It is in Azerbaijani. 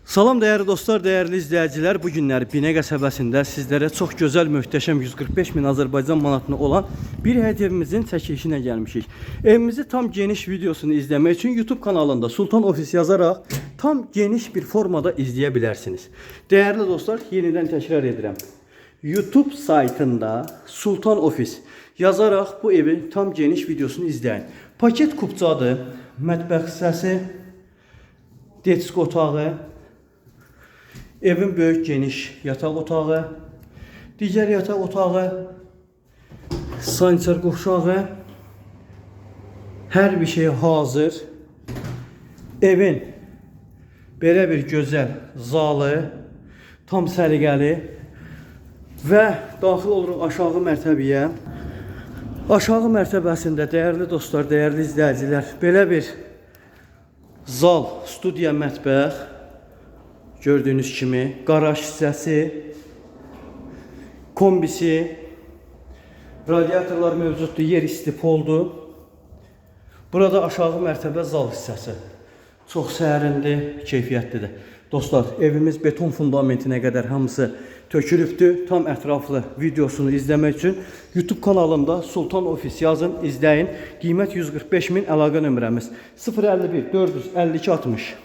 Salam değerli dostlar, değerli izləyicilər. Bu günlər Binə qəsəbəsində sizlərə çox gözəl, möhtəşəm 145 min Azərbaycan manatına olan bir həyət evimizin çəkilişinə gəlmişik. Evimizi tam geniş videosunu izləmək üçün YouTube kanalında Sultan Ofis yazaraq tam geniş bir formada izləyə bilərsiniz. Değerli dostlar, yenidən təkrar edirəm. YouTube saytında Sultan Ofis yazaraq bu evi tam geniş videosunu izləyin. Paket kupçadır, mətbəx hissəsi, disko otağı, evin böyük geniş yataq otağı, digər yataq otağı, sanitar qovşağı, hər bir şey hazır. Evin belə bir gözəl zalı, tam səliqəli və daxil oluruq aşağı mərtəbəyə. Aşağı mərtəbəsində değerli dostlar, değerli izləyicilər, belə bir zal, studiya, mətbəx, gördüğünüz kimi garaj hissəsi, kombisi, radiatorlar mövcuddur, yer istif oldu. Burada aşağı mərtəbə zal hissəsi. Çox sərindir, keyfiyyətlidir. Dostlar, evimiz beton fundamentinə qədər hamısı tökülübdür. Tam ətraflı videosunu izləmək üçün YouTube kanalımda Sultan Ofis yazın, izləyin. Qiymət 145 min, əlaqə nömrəmiz 051 452 60.